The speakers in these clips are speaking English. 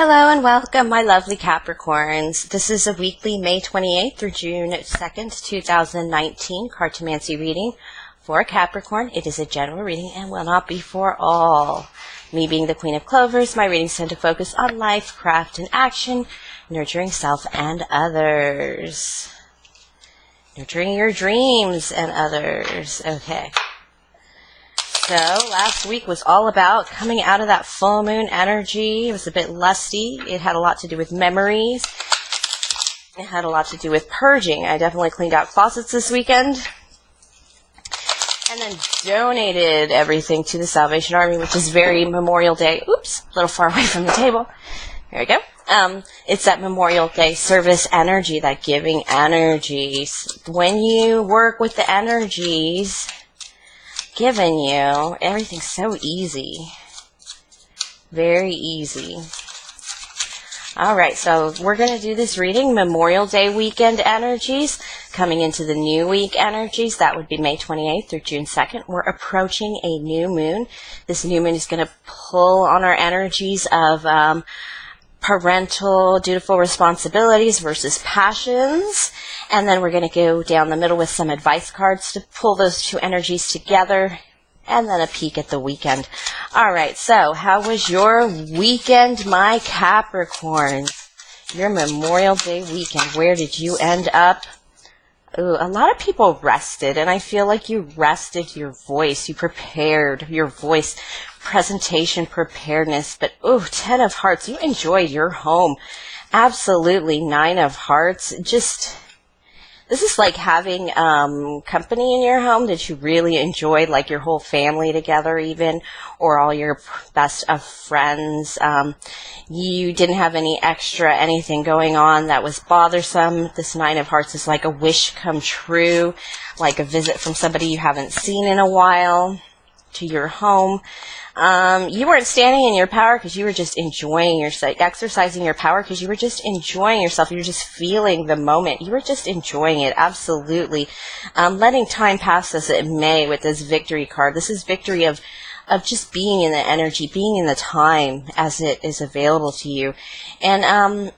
Hello and welcome, my lovely Capricorns. This is a weekly May 28th through June 2nd, 2019 Cartomancy reading for Capricorn. It is a general reading and will not be for all. Me being the Queen of Clovers, my readings tend to focus on life, craft, and action, nurturing self and others. Nurturing your dreams and others. Okay. So last week was all about coming out of that full moon energy. It was a bit lusty. It had a lot to do with memories. It had a lot to do with purging. I definitely cleaned out closets this weekend. And then donated everything to the Salvation Army, which is very Memorial Day. Oops, a little far away from the table. There we go. It's that Memorial Day service energy, that giving energy. When you work with the energies given you, everything's so easy. Very easy. Alright, so we're going to do this reading, Memorial Day weekend energies, coming into the new week energies. That would be May 28th through June 2nd. We're approaching a new moon. This new moon is going to pull on our energies of parental, dutiful responsibilities versus passions. And then we're going to go down the middle with some advice cards to pull those two energies together. And then a peek at the weekend. All right, so how was your weekend, my Capricorns? Your Memorial Day weekend, where did you end up? Ooh, a lot of people rested, and I feel like you rested your voice. You prepared your voice, presentation preparedness. But, ooh, 10 of Hearts, you enjoyed your home. Absolutely, 9 of Hearts. Just, this is like having company in your home that you really enjoyed, like your whole family together even, or all your best of friends. You didn't have any extra anything going on that was bothersome. This 9 of Hearts is like a wish come true, like a visit from somebody you haven't seen in a while to your home. You weren't standing in your power because you were just enjoying yourself, exercising your power because you were just enjoying yourself. You were just feeling the moment. You were just enjoying it, absolutely. Letting time pass as it may with this victory card. This is victory of just being in the energy, being in the time as it is available to you. And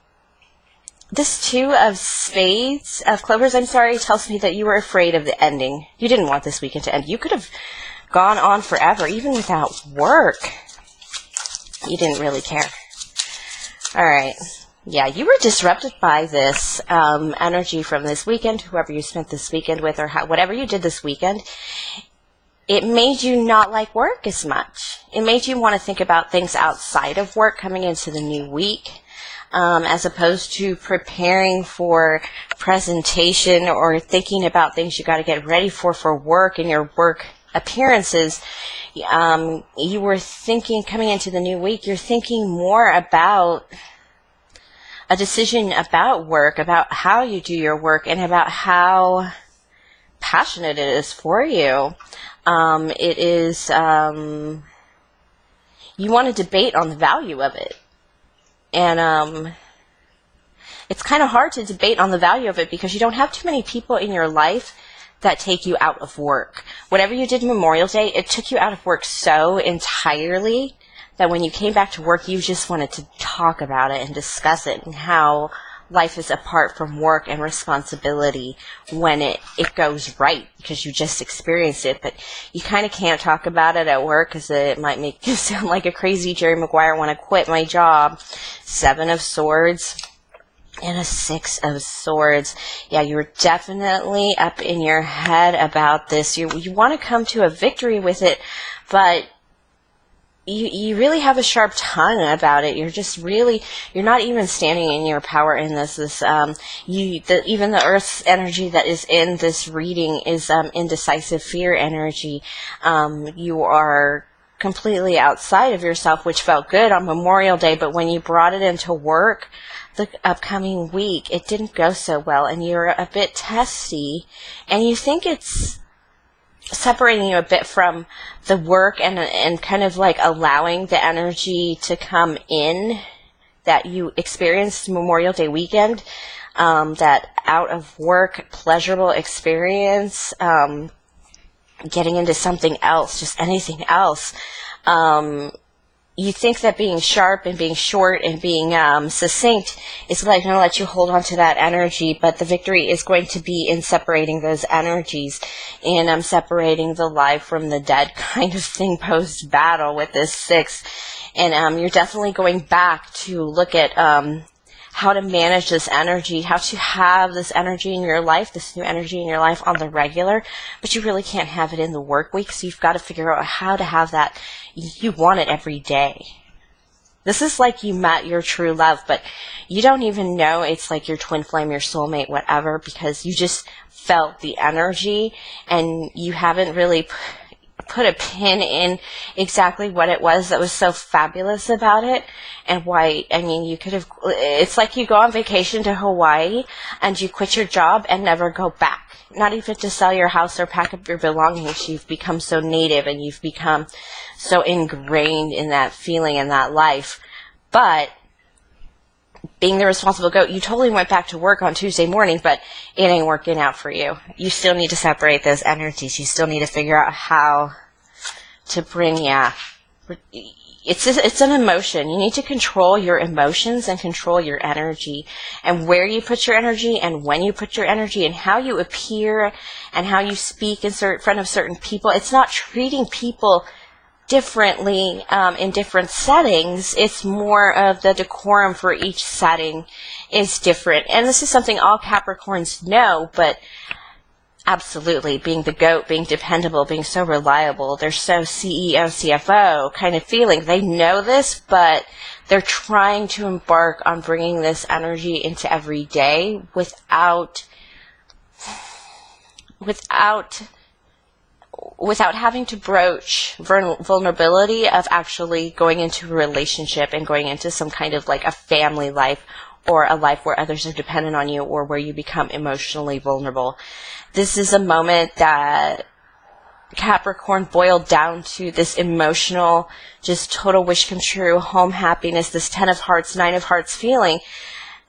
this 2 of Spades, of Clovers, I'm sorry, tells me that you were afraid of the ending. You didn't want this weekend to end. You could have gone on forever, even without work. You didn't really care. All right. Yeah, you were disrupted by this energy from this weekend, whoever you spent this weekend with, or whatever you did this weekend. It made you not like work as much. It made you want to think about things outside of work coming into the new week, as opposed to preparing for presentation or thinking about things you got to get ready for work and your work appearances. You were thinking, coming into the new week, you're thinking more about a decision about work, about how you do your work, and about how passionate it is for you. It is, you want to debate on the value of it. And it's kind of hard to debate on the value of it because you don't have too many people in your life that take you out of work. Whatever you did Memorial Day, it took you out of work so entirely that when you came back to work, you just wanted to talk about it and discuss it and how life is apart from work and responsibility when it goes right because you just experienced it. But you kind of can't talk about it at work because it might make you sound like a crazy Jerry Maguire, want to quit my job. 7 of Swords. And a 6 of Swords. Yeah, you were definitely up in your head about this. You want to come to a victory with it, but you really have a sharp tongue about it. You're just really, you're not even standing in your power in this. Even the Earth's energy that is in this reading is indecisive fear energy. You are completely outside of yourself, which felt good on Memorial Day, but when you brought it into work, the upcoming week, it didn't go so well, and you're a bit testy, and you think it's separating you a bit from the work and kind of like allowing the energy to come in that you experienced Memorial Day weekend, that out of work pleasurable experience, getting into something else, just anything else. you think that being sharp and being short and being succinct is going to let you hold on to that energy, but the victory is going to be in separating those energies, and separating the live from the dead kind of thing post-battle with this 6. And you're definitely going back to look at how to manage this energy, how to have this energy in your life, this new energy in your life on the regular, but you really can't have it in the work week, so you've got to figure out how to have that. You want it every day. This is like you met your true love, but you don't even know it's like your twin flame, your soulmate, whatever, because you just felt the energy, and you haven't really put a pin in exactly what it was that was so fabulous about it and why. I mean, you could have, it's like you go on vacation to Hawaii and you quit your job and never go back, not even to sell your house or pack up your belongings. You've become so native and you've become so ingrained in that feeling and that life. But being the responsible goat, you totally went back to work on Tuesday morning, but it ain't working out for you. You still need to separate those energies. You still need to figure out how to bring, it's an emotion. You need to control your emotions and control your energy, and where you put your energy and when you put your energy and how you appear and how you speak in front of certain people. It's not treating people differently in different settings. It's more of the decorum for each setting is different. And this is something all Capricorns know, but absolutely, being the goat, being dependable, being so reliable, they're so CEO, CFO kind of feeling. They know this, but they're trying to embark on bringing this energy into every day without having to broach vulnerability of actually going into a relationship and going into some kind of like a family life or a life where others are dependent on you or where you become emotionally vulnerable. This is a moment that Capricorn boiled down to this emotional, just total wish come true, home happiness, this 10 of hearts, 9 of hearts feeling,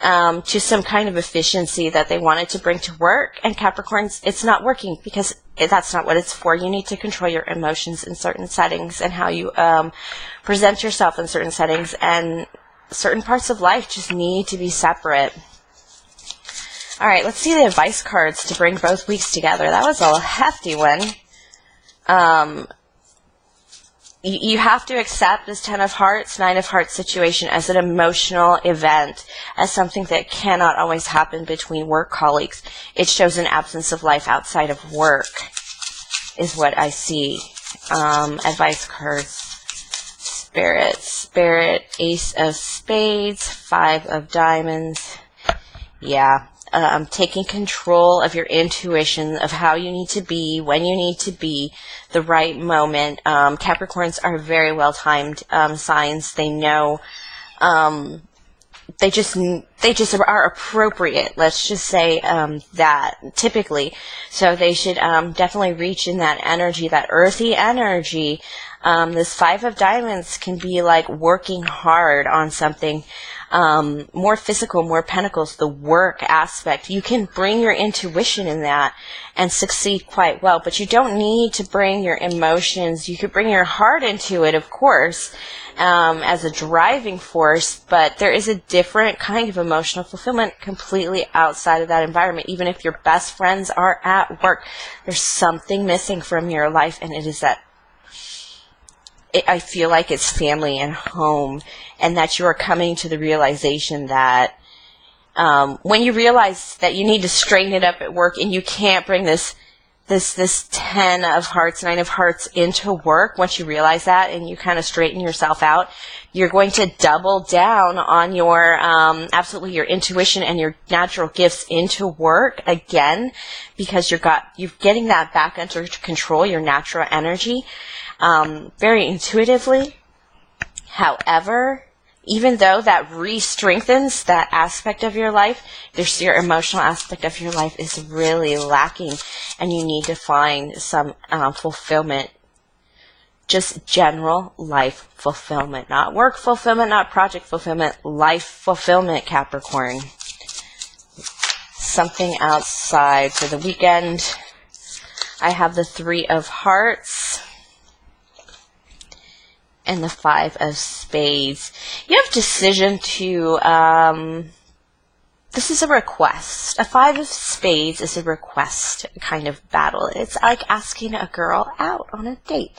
to some kind of efficiency that they wanted to bring to work. And Capricorns, it's not working because that's not what it's for. You need to control your emotions in certain settings and how you present yourself in certain settings, and certain parts of life just need to be separate. All right, let's see the advice cards to bring both weeks together. That was a hefty one. You have to accept this 10 of hearts, 9 of hearts situation as an emotional event, as something that cannot always happen between work colleagues. It shows an absence of life outside of work, is what I see. Advice cards. Spirit, Ace of Spades, 5 of Diamonds. Yeah. Taking control of your intuition of how you need to be, when you need to be, the right moment. Capricorns are very well-timed signs. They know, they just are appropriate. Let's just say that typically. So they should definitely reach in that energy, that earthy energy. This 5 of Diamonds can be like working hard on something. More physical, more pentacles, the work aspect. You can bring your intuition in that and succeed quite well, but you don't need to bring your emotions. You could bring your heart into it, of course, as a driving force, but there is a different kind of emotional fulfillment completely outside of that environment. Even if your best friends are at work, there's something missing from your life, and it is that I feel like it's family and home, and that you are coming to the realization that when you realize that you need to straighten it up at work and you can't bring this 10 of hearts, 9 of hearts into work, once you realize that and you kind of straighten yourself out, you're going to double down on your absolutely your intuition and your natural gifts into work again, because you're getting that back under control, your natural energy. Very intuitively. However, even though that re-strengthens that aspect of your life, your emotional aspect of your life is really lacking, and you need to find some fulfillment, just general life fulfillment, not work fulfillment, not project fulfillment, life fulfillment, Capricorn. Something outside for the weekend. I have the 3 of Hearts. and the Five of Spades. You have decision to, this is a request. A Five of Spades is a request kind of battle. It's like asking a girl out on a date.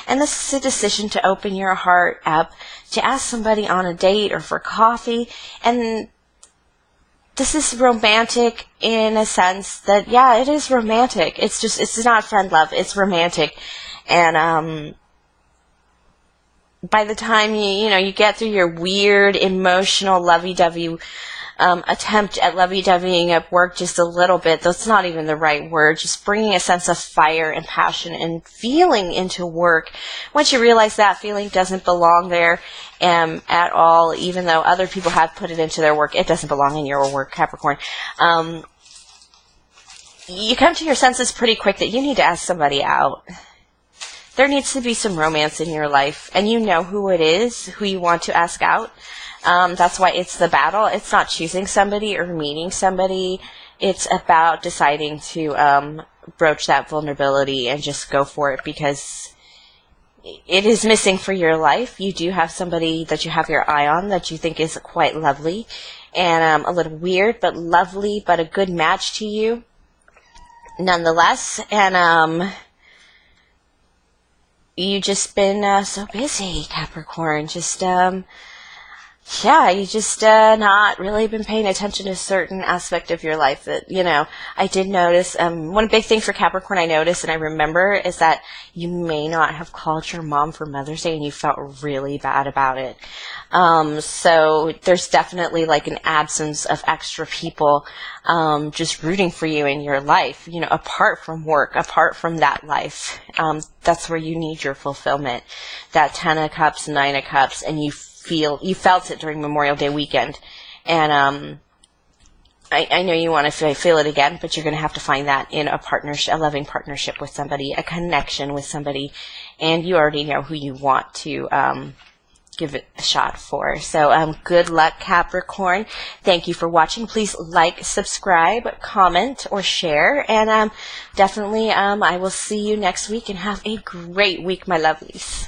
And this is a decision to open your heart up, to ask somebody on a date or for coffee. And this is romantic in a sense that, yeah, it is romantic. It's just, it's not friend love. It's romantic. And, by the time you get through your weird, emotional, lovey-dovey attempt at lovey-doveying up work just a little bit, that's not even the right word, just bringing a sense of fire and passion and feeling into work. Once you realize that feeling doesn't belong there at all, even though other people have put it into their work, it doesn't belong in your work, Capricorn. You come to your senses pretty quick that you need to ask somebody out. There needs to be some romance in your life, and you know who it is, who you want to ask out. That's why it's the battle. It's not choosing somebody or meeting somebody. It's about deciding to broach that vulnerability and just go for it, because it is missing for your life. You do have somebody that you have your eye on that you think is quite lovely and a little weird, but lovely, but a good match to you nonetheless. And you just been so busy, Capricorn. Just yeah, you just not really been paying attention to a certain aspect of your life that, I did notice. One big thing for Capricorn I noticed and I remember is that you may not have called your mom for Mother's Day and you felt really bad about it. So there's definitely like an absence of extra people just rooting for you in your life, apart from work, apart from that life. That's where you need your fulfillment. That 10 of Cups, 9 of Cups, and you felt it during Memorial Day weekend. And I know you want to feel it again, but you're going to have to find that in a partnership, a loving partnership with somebody, a connection with somebody, and you already know who you want to give it a shot for. So good luck, Capricorn. Thank you for watching. Please like, subscribe, comment, or share, and definitely I will see you next week, and have a great week, my lovelies.